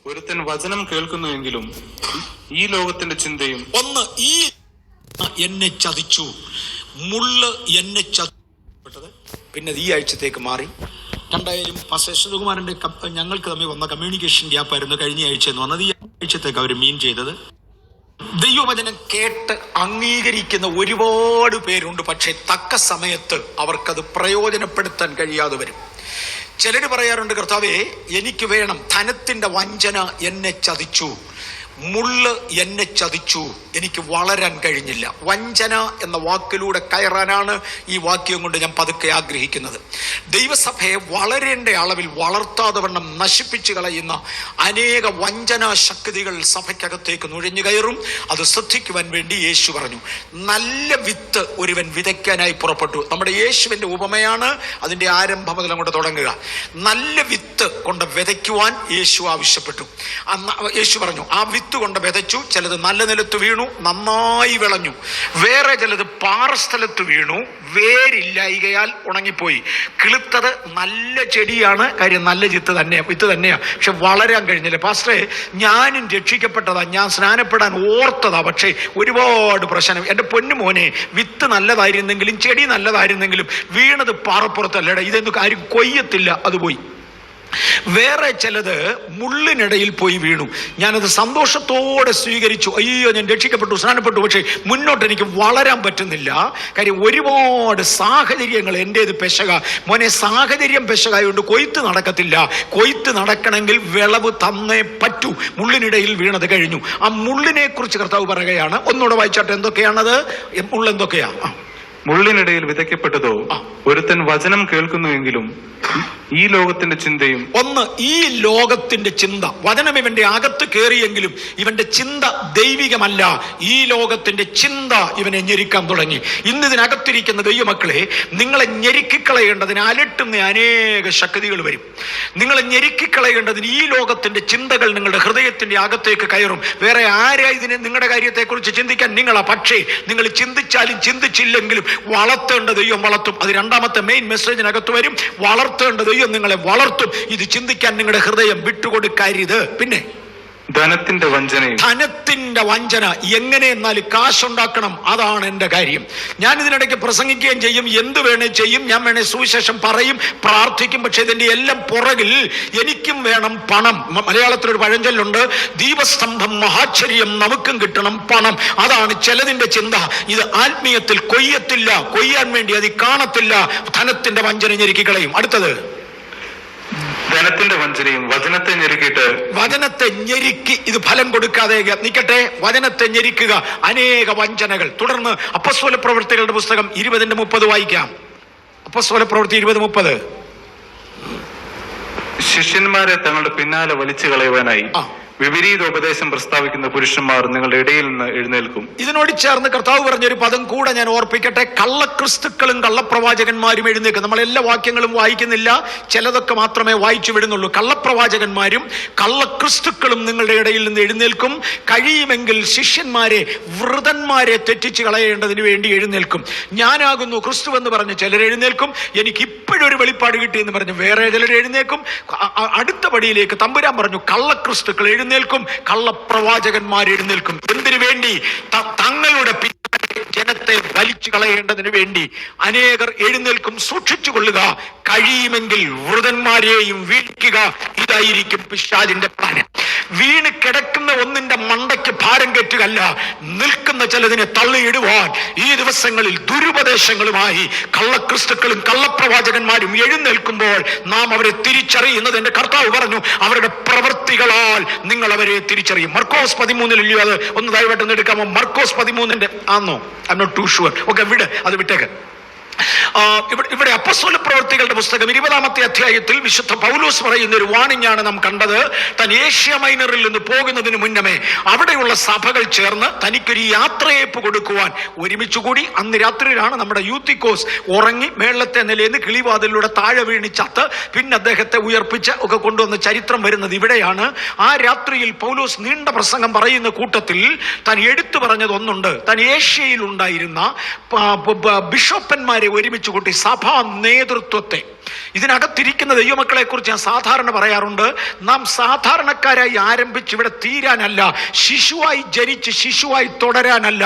ഒരുത്തൻ വചനം കേൾക്കുന്നുവെങ്കിലും ഈ ലോകത്തിന്റെ ചിന്തയും ഒന്ന് ഈ എന്നെ ചതിച്ചു, മുള്ള് എന്നെ ചതിപ്പെട്ടത് പിന്നെ ഈ ആഴ്ചത്തേക്ക് മാറി. രണ്ടായാലും ശശികുമാരൻ്റെ ഞങ്ങൾക്ക് തമ്മിൽ വന്ന കമ്മ്യൂണിക്കേഷൻ ഗ്യാപ്പായിരുന്നു കഴിഞ്ഞ ആഴ്ച എന്ന് വന്നത്. ഈ ആഴ്ചത്തേക്ക് അവർ മീൻ ചെയ്തത് ദൈവവചനം കേട്ട് അംഗീകരിക്കുന്ന ഒരുപാട് പേരുണ്ട്. പക്ഷെ തക്ക സമയത്ത് അവർക്കത് പ്രയോജനപ്പെടുത്താൻ കഴിയാതെ വരും. ചിലർ പറയാറുണ്ട്, കർത്താവേ എനിക്ക് വേണം, ധനത്തിന്റെ വഞ്ചന എന്നെ ചതിച്ചു, മുള്ള് എന്നെ ചതിച്ചു, എനിക്ക് വളരാൻ കഴിഞ്ഞില്ല. വഞ്ചന എന്ന വാക്കിലൂടെ കയറാനാണ് ഈ വാക്യം കൊണ്ട് ഞാൻ പതുക്കെ ആഗ്രഹിക്കുന്നത്. ദൈവസഭയെ വളരേണ്ട അളവിൽ വളർത്താതെ വണ്ണം നശിപ്പിച്ചു കളയുന്ന അനേക വഞ്ചനാ ശക്തികൾ സഭയ്ക്കകത്തേക്ക് നുഴഞ്ഞു കയറും. അത് ശ്രദ്ധിക്കുവാൻ വേണ്ടി യേശു പറഞ്ഞു, നല്ല വിത്ത് ഒരുവൻ വിതയ്ക്കാനായി പുറപ്പെട്ടു. നമ്മുടെ യേശുവിൻ്റെ ഉപമയാണ് അതിൻ്റെ ആരംഭം മുതൽ അങ്ങോട്ട് തുടങ്ങുക. നല്ല വിത്ത് കൊണ്ട് വിതയ്ക്കുവാൻ യേശു ആവശ്യപ്പെട്ടു. യേശു പറഞ്ഞു, ആ വിത്ത് കൊണ്ട് വിതച്ചു. ചിലത് നല്ല നിലത്ത് വീണു, നന്നായി വിളഞ്ഞു. വേറെ ചിലത് പാറസ്ഥലത്ത് വീണു, വേരില്ലായികയാൽ ഉണങ്ങിപ്പോയി. കിളുത്തത് നല്ല ചെടിയാണ്, കാര്യം നല്ല വിത്ത് തന്നെയാ, പക്ഷെ വളരാൻ കഴിഞ്ഞില്ല. പാസ്റ്ററെ, ഞാനും രക്ഷിക്കപ്പെട്ടതാ, ഞാൻ സ്നാനപ്പെടാൻ ഓർത്തതാ, പക്ഷേ ഒരുപാട് പ്രശ്നം. എൻ്റെ പൊന്നു മോനെ, വിത്ത് നല്ലതായിരുന്നെങ്കിലും ചെടി നല്ലതായിരുന്നെങ്കിലും വീണത് പാറപ്പുറത്തല്ലട, ഇതൊന്നും കാര്യം കൊയ്യത്തില്ല, അത് പോയി. വേറെ ചിലത് മുള്ളിനിടയിൽ പോയി വീണു. ഞാനത് സന്തോഷത്തോടെ സ്വീകരിച്ചു. അയ്യോ, ഞാൻ രക്ഷിക്കപ്പെട്ടു, സ്നാനപ്പെട്ടു, പക്ഷേ മുന്നോട്ട് എനിക്ക് വളരാൻ പറ്റുന്നില്ല. കാര്യം ഒരുപാട് സാഹചര്യങ്ങൾ എൻ്റേത് പെശക. മോനെ, സാഹചര്യം പെശകായോണ്ട് കൊയ്ത്ത് നടക്കത്തില്ല. കൊയ്ത്ത് നടക്കണമെങ്കിൽ വിളവ് തന്നേ പറ്റൂ. മുള്ളിനിടയിൽ വീണത് കഴിഞ്ഞു. ആ മുള്ളിനെ കുറിച്ച് കർത്താവ് പറയുകയാണ്. ഒന്നുകൂടെ വായിച്ചാട്ടെ, എന്തൊക്കെയാണത്? മുള്ളെന്തൊക്കെയാ? മുള്ളിനിടയിൽ വിതയ്ക്കപ്പെട്ടതോ ഒരുത്തൻ വചനം കേൾക്കുന്നുവെങ്കിലും ഈ ലോകത്തിന്റെ ചിന്തയും. ഒന്ന്, ഈ ലോകത്തിന്റെ ചിന്ത. വചനം ഇവന്റെ അകത്ത് കയറിയെങ്കിലും ഇവന്റെ ചിന്ത ദൈവികമല്ല. ഈ ലോകത്തിന്റെ ചിന്ത ഇവനെ ഞെരുക്കാൻ തുടങ്ങി. ഇന്ന് ഇതിനകത്തിരിക്കുന്ന ദൈവമക്കളെ, നിങ്ങളെ ഞെരുക്കിക്കളയേണ്ടതിന് അലട്ടുന്ന അനേക ശക്തികൾ വരും. നിങ്ങളെ ഞെരുക്കിക്കളയേണ്ടതിന് ഈ ലോകത്തിന്റെ ചിന്തകൾ നിങ്ങളുടെ ഹൃദയത്തിന്റെ അകത്തേക്ക് കയറും. വേറെ ആരാ ഇതിനെ നിങ്ങളുടെ കാര്യത്തെക്കുറിച്ച് ചിന്തിക്കാൻ? നിങ്ങളാ. പക്ഷേ നിങ്ങൾ ചിന്തിച്ചാലും ചിന്തിച്ചില്ലെങ്കിലും വളർത്തേണ്ട ദൈവം വളർത്തും. അത് രണ്ടാമത്തെ മെയിൻ മെസ്സേജിനകത്ത് വരും. വളർത്തേണ്ട ദൈവം നിങ്ങളെ വളർത്തും. ഇത് ചിന്തിക്കാൻ നിങ്ങളുടെ ഹൃദയം വിട്ടുകൊടുക്കരുത്. പിന്നെ ധനത്തിന്റെ വഞ്ചന. എങ്ങനെ എന്നാലും കാശുണ്ടാക്കണം, അതാണ് എൻ്റെ കാര്യം. ഞാൻ ഇതിനിടയ്ക്ക് പ്രസംഗിക്കുകയും ചെയ്യും, എന്ത് വേണേ ചെയ്യും, ഞാൻ വേണേ സുവിശേഷം പറയും, പ്രാർത്ഥിക്കും. പക്ഷെ ഇതിന്റെ എല്ലാം പുറകിൽ എനിക്കും വേണം പണം. മലയാളത്തിലൊരു പഴഞ്ചൊല്ലുണ്ട്, ദീപസ്തംഭം മഹാശ്ചര്യം നമുക്കും കിട്ടണം പണം. അതാണ് ചിലതിന്റെ ചിന്ത. ഇത് ആത്മീയത്തിൽ കൊയ്യത്തില്ല, കൊയ്യാൻ വേണ്ടി അത് കാണത്തില്ല. ധനത്തിന്റെ വഞ്ചന ഞെരുക്കി കളയും. അടുത്തത് ധനത്തിന്റെ വഞ്ചനയും. വചനത്തെ ഞെരുക്കി ഇത് ഫലം കൊടുക്കാതെ നിൽക്കട്ടെ. വചനത്തെ ഞെരുക്കുക, അനേക വഞ്ചനകൾ. തുടർന്ന് അപ്പോസ്തല പ്രവൃത്തികളുടെ പുസ്തകം 20:30 വായിക്കാം. അപ്പോസ്തല പ്രവൃത്തി 20:30. ശിഷ്യന്മാരെ തങ്ങളുടെ പിന്നാലെ വലിച്ചു കളയുവാനായി വിപരീത ഉപദേശം പ്രസ്താവിക്കുന്ന പുരുഷന്മാർ നിങ്ങളുടെ ഇടയിൽ നിന്ന് എഴുന്നേൽക്കും. ഇതിനോട് ചേർന്ന് കർത്താവ് പറഞ്ഞൊരു പദം കൂടെ ഞാൻ ഓർപ്പിക്കട്ടെ. കള്ളക്രിസ്തുക്കളും കള്ളപ്രവാചകന്മാരും എഴുന്നേൽക്കും. നമ്മൾ എല്ലാ വാക്യങ്ങളും വായിക്കുന്നില്ല, ചിലതൊക്കെ മാത്രമേ വായിച്ചു വിടുന്നുള്ളൂ. കള്ളപ്രവാചകന്മാരും കള്ളക്രിസ്തുക്കളും നിങ്ങളുടെ ഇടയിൽ നിന്ന് എഴുന്നേൽക്കും. കഴിയുമെങ്കിൽ ശിഷ്യന്മാരെ, വൃതന്മാരെ തെറ്റിച്ച് കളയേണ്ടതിന് വേണ്ടി എഴുന്നേൽക്കും. ഞാനാകുന്നു ക്രിസ്തു എന്ന് പറഞ്ഞ് ചിലർ എഴുന്നേൽക്കും. എനിക്ക് ഇപ്പോഴൊരു വെളിപ്പാട് കിട്ടിയെന്ന് പറഞ്ഞ് വേറെ ചിലർ എഴുന്നേൽക്കും. അടുത്ത പടിയിലേക്ക് തമ്പുരാൻ പറഞ്ഞു, കള്ളക്രിസ്തുക്കൾ എഴുന്നേൽക്കും, കള്ളപ്രവാചകന്മാർ എഴുന്നേൽക്കും. എന്തിനു വേണ്ടി? തങ്ങളുടെ ജനത്തെ വലിച്ചു കളയേണ്ടതിന് വേണ്ടി അനേകർ എഴുന്നേൽക്കും. സൂക്ഷിച്ചു കൊള്ളുക. കഴിയുമെങ്കിൽ വൃതന്മാരെയും വീഴ്ത്തുക. ഇതായിരിക്കും പിശാചിന്റെ പ്ലാൻ. വീണ് കിടക്കുന്ന ഒന്നിന്റെ മണ്ടയ്ക്ക് ഭാരം കയറ്റുകയല്ല, നിൽക്കുന്ന ചിലതിനെ തള്ളിയിടുവാൻ ഈ ദിവസങ്ങളിൽ ദുരുപദേശങ്ങളുമായി കള്ളക്രിസ്തുക്കളും കള്ളപ്രവാചകന്മാരും എഴുന്നേൽക്കുമ്പോൾ നാം അവരെ തിരിച്ചറിയുന്നത്, എന്റെ കർത്താവ് പറഞ്ഞു, അവരുടെ പ്രവൃത്തികളാൽ നിങ്ങൾ അവരെ തിരിച്ചറിയും. മർക്കോസ് 13 അത് ഒന്ന് ദയവായിട്ടൊന്ന് എടുക്കാമോ? മർക്കോസ് 13 ആണോ? I'm not too sure. Okay, അത് വിട്ടേക്ക്. ഇവിടെ അപ്പോസ്തല പ്രവൃത്തികളുടെ പുസ്തകം 20-ാമത്തെ അധ്യായത്തിൽ വിശുദ്ധ പൗലോസ് പറയുന്ന ഒരു വാണിംഗ് ആണ് നാം കണ്ടത്. താൻ ഏഷ്യ മൈനറിൽ നിന്ന് പോകുന്നതിന് മുന്നമേ അവിടെയുള്ള സഭകൾ ചേർന്ന് തനിക്കൊരു യാത്രയയപ്പ് കൊടുക്കുവാൻ ഒരുമിച്ച് കൂടി. അന്ന് രാത്രിയിലാണ് നമ്മുടെ യൂത്തിക്കോസ് ഉറങ്ങി മേളത്തെ നിലയിൽ നിന്ന് കിളിവാതിലൂടെ താഴെ വീണിച്ചത്ത് പിന്നെ അദ്ദേഹത്തെ ഉയർപ്പിച്ച് ഒക്കെ കൊണ്ടുവന്ന ചരിത്രം വരുന്നത് ഇവിടെയാണ്. ആ രാത്രിയിൽ പൗലോസ് നീണ്ട പ്രസംഗം പറയുന്ന കൂട്ടത്തിൽ താൻ എടുത്തു പറഞ്ഞത് ഒന്നുണ്ട്. താൻ ഏഷ്യയിൽ ഉണ്ടായിരുന്ന ബിഷപ്പന്മാരെ ഒരുമിച്ച് വിളിച്ചുകൂട്ടി സഭാ നേതൃത്വത്തെ. ഇതിനകത്തിരിക്കുന്ന ദൈവമക്കളെ കുറിച്ച് ഞാൻ സാധാരണ പറയാറുണ്ട്, നാം സാധാരണക്കാരായി ആരംഭിച്ച് ഇവിടെ തീരാനല്ല, ശിശുവായി ജനിച്ച് ശിശുവായി തുടരാനല്ല,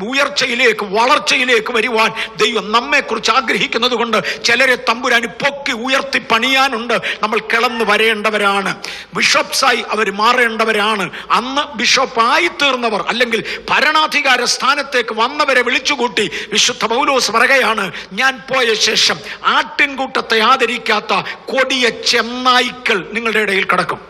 ഉയർച്ചയിലേക്ക് വളർച്ചയിലേക്ക് വരുവാൻ ദൈവം നമ്മെ കുറിച്ച് ആഗ്രഹിക്കുന്നത് കൊണ്ട് ചിലരെ തമ്പുരാന് പൊക്കി ഉയർത്തി പണിയാനുണ്ട്. നമ്മൾ കിളന്നു വരേണ്ടവരാണ്, ബിഷപ്സായി അവർ മാറേണ്ടവരാണ്. അന്ന് ബിഷപ്പായി തീർന്നവർ അല്ലെങ്കിൽ ഭരണാധികാര സ്ഥാനത്തേക്ക് വന്നവരെ വിളിച്ചുകൂട്ടി വിശുദ്ധ പൗലോസ് പറയുകയാണ്, ഞാൻ പോയ ശേഷം ആട്ടിൻകൂട്ടത്തെ ആദരിക്കാത്ത കൊടിയ ചെന്നായ്ക്കൾ നിങ്ങളുടെ ഇടയിൽ കിടക്കും.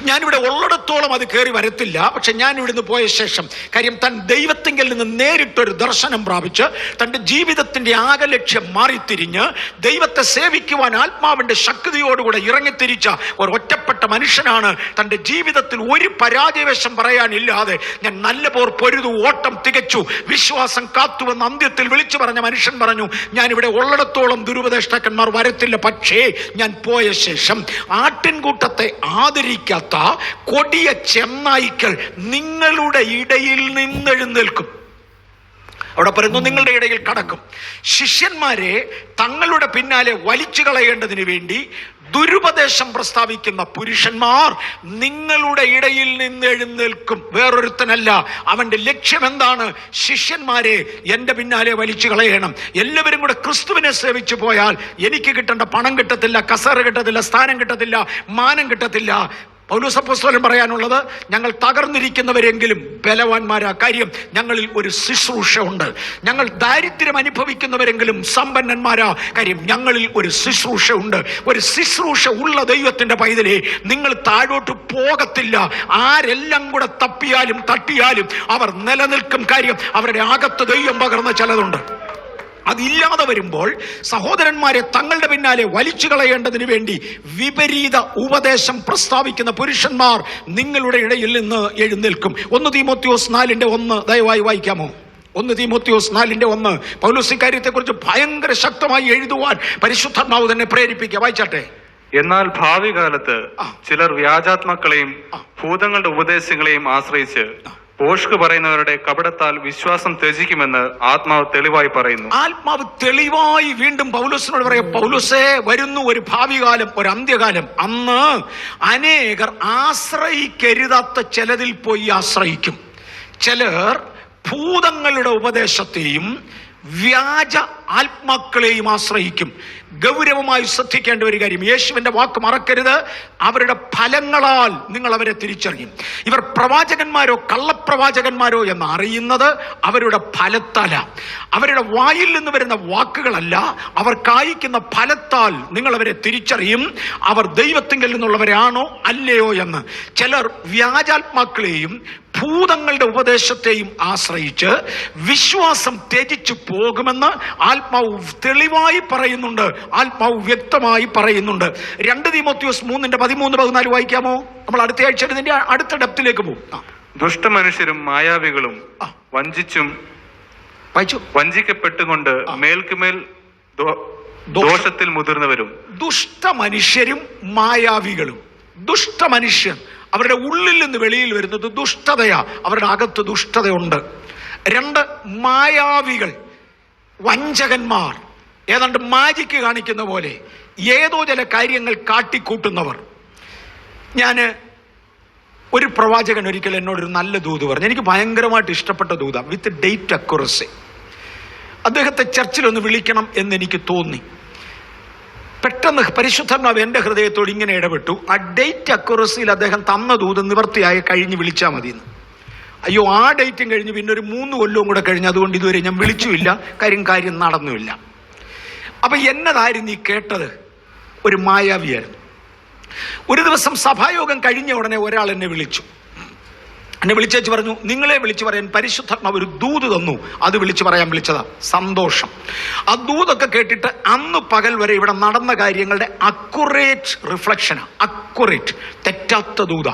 ഞാനിവിടെ ഉള്ളിടത്തോളം അത് കയറി വരത്തില്ല. പക്ഷെ ഞാൻ ഇവിടുന്ന് പോയ ശേഷം, കാര്യം താൻ ദൈവത്തിങ്കിൽ നിന്ന് നേരിട്ടൊരു ദർശനം പ്രാപിച്ച് തൻ്റെ ജീവിതത്തിൻ്റെ ആകെ ലക്ഷ്യം മാറിത്തിരിഞ്ഞ് ദൈവത്തെ സേവിക്കുവാൻ ആത്മാവിൻ്റെ ശക്തിയോടുകൂടെ ഇറങ്ങിത്തിരിച്ച ഒരു ഒറ്റപ്പെട്ട മനുഷ്യനാണ്. തൻ്റെ ജീവിതത്തിൽ ഒരു പരാജയവശം പറയാനില്ലാതെ ഞാൻ നല്ല പോർ പൊരുതു, ഓട്ടം തികച്ചു, വിശ്വാസം കാത്തുവെന്ന് അന്ത്യത്തിൽ വിളിച്ചു പറഞ്ഞ മനുഷ്യൻ പറഞ്ഞു, ഞാനിവിടെ ഉള്ളിടത്തോളം ദുരുപദേഷ്ടാക്കന്മാർ വരത്തില്ല. പക്ഷേ ഞാൻ പോയ ശേഷം ആട്ടിൻകൂട്ടത്തെ ആദരിക്കാത്ത കൊടിയ ചെന്നായ്ക്കൾ നിങ്ങളുടെ ഇടയിൽ നിന്നെഴുന്നേൽക്കും. അവിടെ പറയുന്നു, നിങ്ങളുടെ ഇടയിൽ കടക്കും. ശിഷ്യന്മാരെ തങ്ങളുടെ പിന്നാലെ വലിച്ചു കളയേണ്ടതിന് വേണ്ടി ദുരുപദേശം പ്രസ്താവിക്കുന്ന പുരുഷന്മാർ നിങ്ങളുടെ ഇടയിൽ നിന്ന് എഴുന്നേൽക്കും. വേറൊരുത്തനല്ല. അവന്റെ ലക്ഷ്യം എന്താണ്? ശിഷ്യന്മാരെ എൻ്റെ പിന്നാലെ വലിച്ചു കളയണം. എല്ലാവരും കൂടെ ക്രിസ്തുവിനെ സേവിച്ചു പോയാൽ എനിക്ക് കിട്ടേണ്ട പണം കിട്ടത്തില്ല, കസേര കിട്ടത്തില്ല, സ്ഥാനം കിട്ടത്തില്ല, മാനം കിട്ടത്തില്ല. പൗലോസ് അപ്പോസ്തലൻ പറയാനുള്ളത്, ഞങ്ങൾ തകർന്നിരിക്കുന്നവരെങ്കിലും ബലവാന്മാരാ. കാര്യം ഞങ്ങളിൽ ഒരു ശുശ്രൂഷ ഉണ്ട്. ഞങ്ങൾ ദാരിദ്ര്യം അനുഭവിക്കുന്നവരെങ്കിലും സമ്പന്നന്മാരാ. കാര്യം ഞങ്ങളിൽ ഒരു ശുശ്രൂഷ ഉണ്ട്. ഒരു ശുശ്രൂഷ ഉള്ള ദൈവത്തിന്റെ പൈതലേ, നിങ്ങൾ താഴോട്ട് പോകത്തില്ല. ആരെല്ലാം കൂടെ തപ്പിയാലും തട്ടിയാലും അവർ നിലനിൽക്കും. കാര്യം അവരുടെ അകത്ത് ദൈവം പകർന്ന ചിലതുണ്ട്. അതില്ലാതെ വരുമ്പോൾ സഹോദരന്മാരെ തങ്ങളുടെ പിന്നാലെ വലിച്ചു കളയേണ്ടതിന് വേണ്ടി വിപരീത ഉപദേശം പ്രസ്താവിക്കുന്ന പുരുഷന്മാർ നിങ്ങളുടെ ഇടയിൽ നിന്ന് എഴുന്നേൽക്കും. 1 തീമോഥെയോസ് 4:1 ദയവായി വായിക്കാമോ? 1 തീമോഥെയോസ് 4:1. പൗലോസ് ഇക്കാര്യത്തെക്കുറിച്ച് ഭയങ്കര ശക്തമായി എഴുതുവാൻ പരിശുദ്ധാത്മാവ് തന്നെ പ്രേരിപ്പിക്കുക. വായിച്ചാട്ടെ. എന്നാൽ ഭാവി കാലത്ത് ചിലർ വ്യാജാത്മാക്കളെയും ഭൂതങ്ങളുടെ ഉപദേശങ്ങളെയും ആശ്രയിച്ച് പോഷ്ക് പറയുന്നവരുടെ കപടത്താൽ വിശ്വാസം ത്യജിക്കുമെന്ന് ആത്മാവ് തെളിവായി പറയുന്നു. ആത്മാവ് തെളിവായി വീണ്ടും പൗലോസിനോട് പറയാം, പൗലോസേ, വരുന്നു ഒരു ഭാവി കാലം, ഒരു അന്ത്യകാലം. അന്ന് അനേകർ ആശ്രയിക്കരുതാത്ത ചിലതിൽ പോയി ആശ്രയിക്കും. ചിലർ ഭൂതങ്ങളുടെ ഉപദേശത്തെയും വ്യാജ ആത്മാക്കളെയും ആശ്രയിക്കും. ഗൗരവമായി ശ്രദ്ധിക്കേണ്ട ഒരു കാര്യം, യേശുവിന്റെ വാക്ക് മറക്കരുത്, അവരുടെ ഫലങ്ങളാൽ നിങ്ങൾ അവരെ തിരിച്ചറിയും. ഇവർ പ്രവാചകന്മാരോ കള്ളപ്രവാചകന്മാരോ എന്ന് അറിയുന്നത് അവരുടെ ഫലത്താല. അവരുടെ വായിൽ നിന്ന് വരുന്ന വാക്കുകളല്ല, അവർ കായ്ക്കുന്ന ഫലത്താൽ നിങ്ങൾ അവരെ തിരിച്ചറിയും. അവർ ദൈവത്തിങ്കിൽ നിന്നുള്ളവരാണോ അല്ലയോ എന്ന്. ചിലർ വ്യാജാത്മാക്കളെയും ഭൂതങ്ങളുടെ ഉപദേശത്തെയും ആശ്രയിച്ച് വിശ്വാസം ത്യജിച്ചു പോകുമെന്ന് ആത്മാവ് തെളിവായി പറയുന്നുണ്ട്, ആത്മാവ് വ്യക്തമായി പറയുന്നുണ്ട്. 2 തീമോഥെയോസ് 3:13-14 വായിക്കാമോ? നമ്മൾ അടുത്ത ആഴ്ച ഇതിന്റെ അടുത്ത ഡെപ്തിലേക്ക് പോകും. ദുഷ്ടമനുഷ്യരും മായാവികളും വഞ്ചിച്ചും വഞ്ചിക്കപ്പെട്ടുകൊണ്ട് മേൽക്കുമേൽ ദോഷത്തിൽ മുതിർന്നവരും. ദുഷ്ടമനുഷ്യരും മായാവികളും. ദുഷ്ടമനുഷ്യൻ അവരുടെ ഉള്ളിൽ നിന്ന് വെളിയിൽ വരുന്നത് ദുഷ്ടതയാ. അവരുടെ അകത്ത് ദുഷ്ടതയുണ്ട്. 2 മായാവികൾ, വഞ്ചകന്മാർ, ഏതാണ്ട് മാജിക്ക് കാണിക്കുന്ന പോലെ ഏതോ ചില കാര്യങ്ങൾ കാട്ടിക്കൂട്ടുന്നവർ. ഞാൻ ഒരു പ്രവാചകൻ ഒരിക്കൽ എന്നോടൊരു നല്ല ദൂത് പറഞ്ഞു. എനിക്ക് ഭയങ്കരമായിട്ട് ഇഷ്ടപ്പെട്ട ദൂത, വിത്ത് ഡേറ്റ് അക്യുറസി. അദ്ദേഹത്തെ ചർച്ചിലൊന്ന് വിളിക്കണം എന്നെനിക്ക് തോന്നി. പെട്ടെന്ന് പരിശുദ്ധാത്മാവ് എൻ്റെ ഹൃദയത്തോട് ഇങ്ങനെ ഇടപെട്ടു, ആ ഡേറ്റ് അക്യുറസിയിൽ അദ്ദേഹം തന്ന ദൂത് നിവർത്തിയായി കഴിഞ്ഞ് വിളിച്ചാൽ മതിയെന്ന്. അയ്യോ, ആ ഡേറ്റും കഴിഞ്ഞ് പിന്നെ ഒരു 3 കൊല്ലവും കൂടെ കഴിഞ്ഞ്, അതുകൊണ്ട് ഇതുവരെ ഞാൻ വിളിച്ചുമില്ല, കാര്യം നടന്നുമില്ല. അപ്പൊ എന്നതായിരുന്നു ഈ കേട്ടത്? ഒരു മായാവിയായിരുന്നു. ഒരു ദിവസം സഭായോഗം കഴിഞ്ഞ ഉടനെ ഒരാൾ എന്നെ വിളിച്ചു. എന്നെ വിളിച്ചേച്ച് പറഞ്ഞു, നിങ്ങളെ വിളിച്ചു പറയാൻ പരിശുദ്ധാത്മാവ് ഒരു ദൂത് തന്നു, അത് വിളിച്ചു പറയാൻ വിളിച്ചതാ. സന്തോഷം. ആ ദൂതൊക്കെ കേട്ടിട്ട് അന്ന് പകൽ വരെ ഇവിടെ നടന്ന കാര്യങ്ങളുടെ അക്യുറേറ്റ് റിഫ്ലക്ഷനാ. അക്യുറേറ്റ്, തെറ്റാത്ത ദൂത.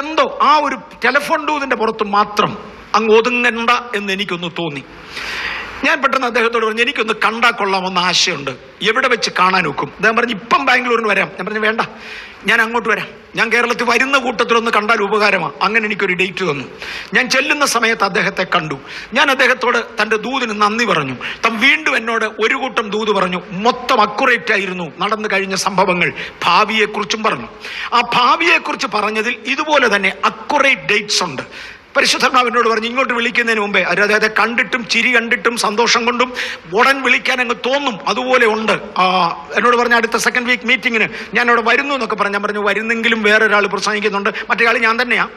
എന്തോ ആ ഒരു ടെലിഫോൺ ദൂതിന്റെ പുറത്ത് മാത്രം അങ്ങ് ഒതുങ്ങണ്ട എന്ന് എനിക്കൊന്ന് തോന്നി. ഞാൻ പെട്ടെന്ന് അദ്ദേഹത്തോട് പറഞ്ഞു, എനിക്കൊന്ന് കണ്ടാൽ കൊള്ളാമെന്ന ആശയമുണ്ട്, എവിടെ വെച്ച് കാണാൻ ഒക്കും? അദ്ദേഹം പറഞ്ഞു, ഇപ്പം ബാംഗ്ലൂരിന് വരാം. ഞാൻ പറഞ്ഞു, വേണ്ട, ഞാൻ അങ്ങോട്ട് വരാം, ഞാൻ കേരളത്തിൽ വരുന്ന കൂട്ടത്തിലൊന്ന് കണ്ടാൽ ഉപകാരമാണ്. അങ്ങനെ എനിക്കൊരു ഡേറ്റ് തന്നു. ഞാൻ ചെല്ലുന്ന സമയത്ത് അദ്ദേഹത്തെ കണ്ടു. ഞാൻ അദ്ദേഹത്തോട് തൻ്റെ ദൂതിന് നന്ദി പറഞ്ഞു. വീണ്ടും എന്നോട് ഒരു കൂട്ടം ദൂത് പറഞ്ഞു. മൊത്തം അക്യുറേറ്റ് ആയിരുന്നു നടന്നു കഴിഞ്ഞ സംഭവങ്ങൾ. ഭാവിയെക്കുറിച്ചും പറഞ്ഞു. ആ ഭാവിയെക്കുറിച്ച് പറഞ്ഞതിൽ ഇതുപോലെ തന്നെ അക്യുറേറ്റ് ഡേറ്റ്സ് ഉണ്ട്. പരിശുദ്ധാത്മാവിനോട് പറഞ്ഞു, ഇങ്ങോട്ട് വിളിക്കുന്നതിന് മുമ്പേ അദ്ദേഹത്തെ കണ്ടിട്ടും ചിരി കണ്ടിട്ടും സന്തോഷം കൊണ്ടും ഉടൻ വിളിക്കാൻ അങ്ങ് തോന്നും, അതുപോലെ ഉണ്ട്. എന്നോട് പറഞ്ഞ അടുത്ത സെക്കൻഡ് വീക്ക് മീറ്റിങ്ങിന് ഞാൻ അവിടെ വരുന്നു എന്നൊക്കെ പറഞ്ഞു. ഞാൻ പറഞ്ഞു, വരുന്നെങ്കിലും വേറൊരാൾ പ്രസംഗിക്കുന്നുണ്ട്, മറ്റേ ആൾ ഞാൻ തന്നെയാണ്,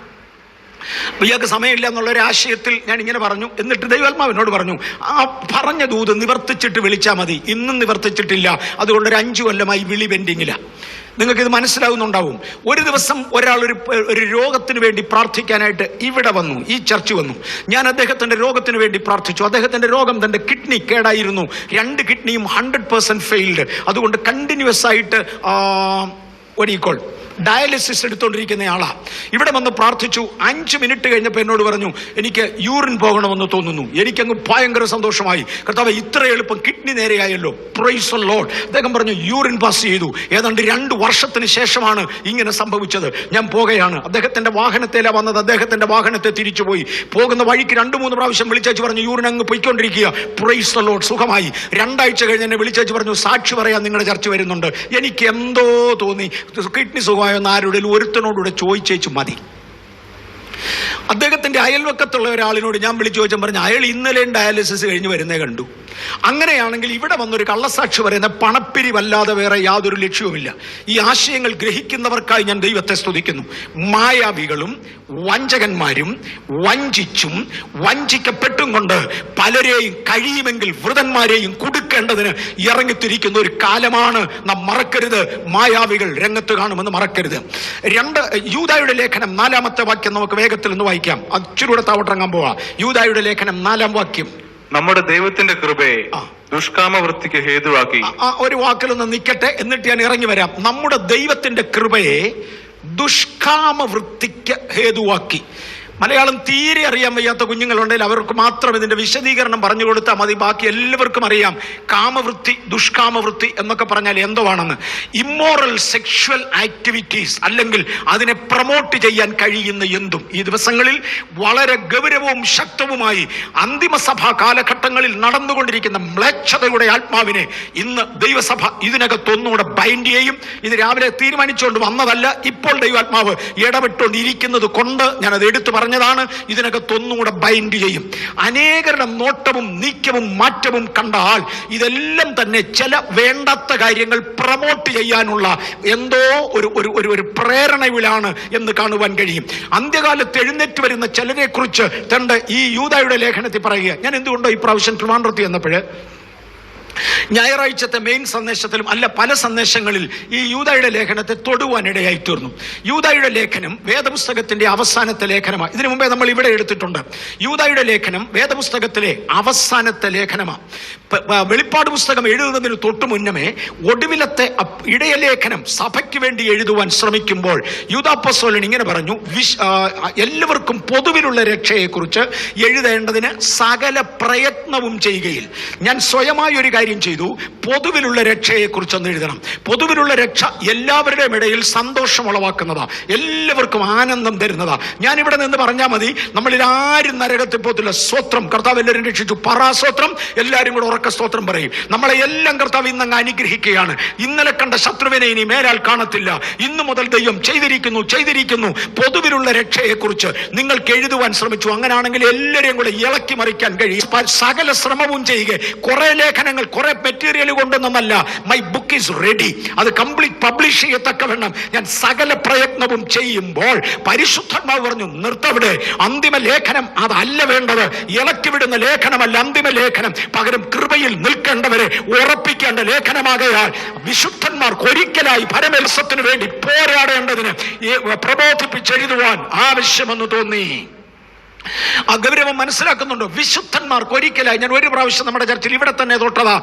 ഇയാൾക്ക് സമയമില്ല എന്നുള്ളൊരു ആശയത്തിൽ ഞാൻ ഇങ്ങനെ പറഞ്ഞു. എന്നിട്ട് ദൈവാത്മാവിനോട് പറഞ്ഞു, ആ പറഞ്ഞ ദൂത് നിവർത്തിച്ചിട്ട് വിളിച്ചാൽ മതി. ഇന്നും നിവർത്തിച്ചിട്ടില്ല, അതുകൊണ്ട് ഒരു 5 കൊല്ലമായി വിളി പെൻഡിങ്ങില്ല. നിങ്ങൾക്കിത് മനസ്സിലാവുന്നുണ്ടാവും. ഒരു ദിവസം ഒരാൾ ഒരു രോഗത്തിന് വേണ്ടി പ്രാർത്ഥിക്കാനായിട്ട് ഇവിടെ വന്നു, ഈ ചർച്ച് വന്നു. ഞാൻ അദ്ദേഹത്തിൻ്റെ രോഗത്തിന് വേണ്ടി പ്രാർത്ഥിച്ചു. അദ്ദേഹത്തിൻ്റെ രോഗം, തൻ്റെ കിഡ്നി കേടായിരുന്നു. 2 കിഡ്നിയും 100% ഫെയിൽഡ്. അതുകൊണ്ട് കണ്ടിന്യൂസ് ആയിട്ട് ഡയാലിസിസ് എടുത്തുകൊണ്ടിരിക്കുന്ന ആളാ. ഇവിടെ വന്ന് പ്രാർത്ഥിച്ചു. 5 മിനിറ്റ് കഴിഞ്ഞപ്പോൾ എന്നോട് പറഞ്ഞു, എനിക്ക് യൂറിൻ പോകണമെന്ന് തോന്നുന്നു. എനിക്കങ്ങ് ഭയങ്കര സന്തോഷമായി. കർത്താവേ, ഇത്ര എളുപ്പം കിഡ്നി നേരെയായല്ലോ, പ്രൈസ് ദി ലോർഡ്. അദ്ദേഹം പറഞ്ഞു, യൂറിൻ പാസ് ചെയ്തു. ഏതാണ്ട് 2 വർഷത്തിന് ശേഷമാണ് ഇങ്ങനെ സംഭവിച്ചത്. ഞാൻ പോകുകയാണ്. അദ്ദേഹത്തിന്റെ വാഹനത്തിലാണ് വന്നത്. അദ്ദേഹത്തിന്റെ വാഹനത്തെ തിരിച്ചുപോയി. പോകുന്ന വഴിക്ക് 2-3 പ്രാവശ്യം വിളിച്ചേച്ച് പറഞ്ഞു, യൂറിൻ അങ്ങ് പോയിക്കൊണ്ടിരിക്കുക, പ്രൈസ് ദി ലോർഡ്, സുഖമായി. 2 ആഴ്ച കഴിഞ്ഞ് എന്നെ വിളിച്ചേച്ച് പറഞ്ഞു, സാക്ഷി പറയാൻ നിങ്ങളുടെ ചർച്ച വരുന്നുണ്ട്. എനിക്ക് എന്തോ തോന്നി, കിഡ്നി സുഖമായി എന്ന് ആരുടെ ഒരുത്തനോടുകൂടെ ചോദിച്ചേച്ചു മതി. അദ്ദേഹത്തിന്റെ അയൽവക്കത്തുള്ള ഒരാളിനോട് ഞാൻ വിളിച്ചു ചോദിച്ചാൽ പറഞ്ഞു, അയാൾ ഇന്നലെ ഡയാലിസിസ് കഴിഞ്ഞ് വരുന്നേ കണ്ടു. അങ്ങനെയാണെങ്കിൽ ഇവിടെ വന്നൊരു കള്ളസാക്ഷി പറയുന്ന പണപ്പിരിവല്ലാതെ വേറെ യാതൊരു ലക്ഷ്യവുമില്ല. ഈ ആശയങ്ങൾ ഗ്രഹിക്കുന്നവർക്കായി ഞാൻ ദൈവത്തെ സ്തുതിക്കുന്നു. മായാവികളും വഞ്ചകന്മാരും വഞ്ചിച്ചും വഞ്ചിക്കപ്പെട്ടും കൊണ്ട് പലരെയും കഴിയുമെങ്കിൽ വൃതന്മാരെയും കൊടുക്കേണ്ടതിന് ഇറങ്ങിത്തിരിക്കുന്ന ഒരു കാലമാണ്. നാം മറക്കരുത്, മായാവികൾ രംഗത്ത് കാണുമെന്ന് മറക്കരുത്. 2 യൂദായുടെ ലേഖനം 4-ാമത്തെ വാക്യം നമുക്ക് വേഗത്തിൽ ഒന്ന് വായിക്കാം. അച്ചിലൂടെ താവട്ടിറങ്ങാൻ പോവാ. യൂദായുടെ ലേഖനം 4-ാം വാക്യം. നമ്മുടെ ദൈവത്തിന്റെ കൃപയെ ദുഷ്കാമവൃത്തിക്ക് ഹേതുവാക്കി. ഒരു വാക്കിലൊന്ന് നിൽക്കട്ടെ, എന്നിട്ട് ഞാൻ ഇറങ്ങി വരാം. നമ്മുടെ ദൈവത്തിന്റെ കൃപയെ ദുഷ്കാമവൃത്തിക്ക് ഹേതുവാക്കി. മലയാളം തീരെ അറിയാൻ വയ്യാത്ത കുഞ്ഞുങ്ങളുണ്ടെങ്കിൽ അവർക്ക് മാത്രം ഇതിന്റെ വിശദീകരണം പറഞ്ഞു കൊടുത്താൽ മതി. ബാക്കി എല്ലാവർക്കും അറിയാം. കാമവൃത്തി, ദുഷ്കാമവൃത്തി എന്നൊക്കെ പറഞ്ഞാൽ എന്തുവാണെന്ന്. ഇമ്മോറൽ സെക്ഷൽ ആക്ടിവിറ്റീസ്, അല്ലെങ്കിൽ അതിനെ പ്രൊമോട്ട് ചെയ്യാൻ കഴിയുന്ന എന്തും. ഈ ദിവസങ്ങളിൽ വളരെ ഗൗരവവും ശക്തവുമായി അന്തിമസഭാ കാലഘട്ടങ്ങളിൽ നടന്നുകൊണ്ടിരിക്കുന്ന മ്ലേച്ഛതയുടെ ആത്മാവിനെ ഇന്ന് ദൈവസഭ ഇതിനകത്തൊന്നുകൂടെ ബൈൻഡ് ചെയ്യും. ഇത് രാവിലെ തീരുമാനിച്ചുകൊണ്ട് വന്നതല്ല, ഇപ്പോൾ ദൈവാത്മാവ് ഇടപെട്ടുകൊണ്ടിരിക്കുന്നത് കൊണ്ട് ഞാനത് എടുത്തു പറഞ്ഞതാണ്. ഇതിനകത്തൊന്നുകൂടെ ബൈൻഡ് ചെയ്യും. അനേകരുടെ നോട്ടവും നീക്കവും മാറ്റവും കണ്ടാൽ ഇതെല്ലാം തന്നെ ചില വേണ്ടാത്ത കാര്യങ്ങൾ പ്രൊമോട്ട് ചെയ്യാനുള്ള എന്തോ ഒരു പ്രേരണയിലാണ് എന്ന് കാണുവാൻ കഴിയും. അന്ത്യകാലത്ത് എഴുന്നേറ്റ് വരുന്ന ചിലരെ കുറിച്ച് തന്റെ ഈ യൂദായുടെ ലേഖനത്തിൽ പറയുക. ഞാൻ എന്തുകൊണ്ടോ ഇപ്രാവശ്യം ട്രിവാൻഡ്രത്തിൽ വന്നപ്പോഴ് ഞായറാഴ്ചത്തെ മെയിൻ സന്ദേശത്തിലും അല്ല പല സന്ദേശങ്ങളിൽ ഈ യൂദായുടെ ലേഖനത്തെ തൊടുവാനിടയായി തീർന്നു. യൂദായുടെ ലേഖനം വേദപുസ്തകത്തിന്റെ അവസാനത്തെ ലേഖനമാണ്. ഇതിനു മുമ്പേ നമ്മൾ ഇവിടെ എടുത്തിട്ടുണ്ട്. യൂദായുടെ ലേഖനം വേദപുസ്തകത്തിലെ അവസാനത്തെ ലേഖനമാണ്. വെളിപ്പാട് പുസ്തകം എഴുതുന്നതിന് തൊട്ടു മുന്നമേ ഒടുവിലത്തെ ഇടയലേഖനം സഭയ്ക്ക് വേണ്ടി എഴുതുവാൻ ശ്രമിക്കുമ്പോൾ യൂദാപ്പസ്തോലൻ ഇങ്ങനെ പറഞ്ഞു, എല്ലാവർക്കും പൊതുവിലുള്ള രക്ഷയെക്കുറിച്ച് എഴുതേണ്ടതിന് സകല പ്രയത്നവും ചെയ്യുകയിൽ ഞാൻ സ്വയമായ ഒരു കാര്യം ചെയ്തു. പൊതുവിലുള്ള രക്ഷയെക്കുറിച്ച് ഒന്ന് എഴുതണം. പൊതുവിലുള്ള രക്ഷ എല്ലാവരുടെയും ഇടയിൽ സന്തോഷം ഉളവാക്കുന്നതാ, എല്ലാവർക്കും ആനന്ദം തരുന്നതാ. ഞാൻ ഇവിടെ നിന്ന് പറഞ്ഞാൽ മതി, നമ്മളിൽ ആരും നരകത്തിൽ പോകത്തില്ല. സ്വത്രം, കർത്താവ് എല്ലാവരും രക്ഷിച്ചു, പറാസ്തോത്രം, എല്ലാവരും കൂടെ ഉറക്ക സ്തോത്രം പറയും. നമ്മളെ എല്ലാം കർത്താവ് ഇന്നങ്ങ് അനുഗ്രഹിക്കുകയാണ്. ഇന്നലെ കണ്ട ശത്രുവിനെ ഇനി മേലാൽ കാണത്തില്ല. ഇന്നു മുതൽ ദൈവം ചെയ്തിരിക്കുന്നു. പൊതുവിലുള്ള രക്ഷയെക്കുറിച്ച് നിങ്ങൾക്ക് എഴുതുവാൻ ശ്രമിച്ചു. അങ്ങനെയാണെങ്കിൽ എല്ലാവരെയും കൂടെ ഇളക്കി മറിക്കാൻ കഴിയും. സകല ശ്രമവും ചെയ്യുക. കുറെ ലേഖനങ്ങൾ, കുറെ മെറ്റീരിയൽ കൊണ്ടൊന്നുമല്ല. My book is ready. അത് കംപ്ലീറ്റ് പബ്ലിഷ് ചെയ്യത്തക്കവണ്ണം ഞാൻ സകല പ്രയത്നവും ചെയ്യുമ്പോൾ പരിശുദ്ധാത്മാവ് പറഞ്ഞു, നിർത്തവിടെ. അന്തിമ ലേഖനം അതല്ല വേണ്ടത്. ഇളക്കി വിടുന്ന ലേഖനമല്ല അന്തിമ ലേഖനം. പകരം കൃപയിൽ നിൽക്കേണ്ടവരെ ഉറപ്പിക്കേണ്ട ലേഖനമാകയാൽ വിശുദ്ധന്മാർക്ക് ഒരിക്കലായി പരമത്സവത്തിന് വേണ്ടി പോരാടേണ്ടതിന് പ്രബോധിപ്പിച്ചെഴുതുവാൻ ആവശ്യമെന്ന് തോന്നി. ആ ഗൗരവം മനസ്സിലാക്കുന്നുണ്ടോ? വിശുദ്ധന്മാർക്ക് ഒരിക്കലായി. ഞാൻ ഒരു പ്രാവശ്യം നമ്മുടെ ചർച്ചയിൽ ഇവിടെ തന്നെ തൊട്ടതാ.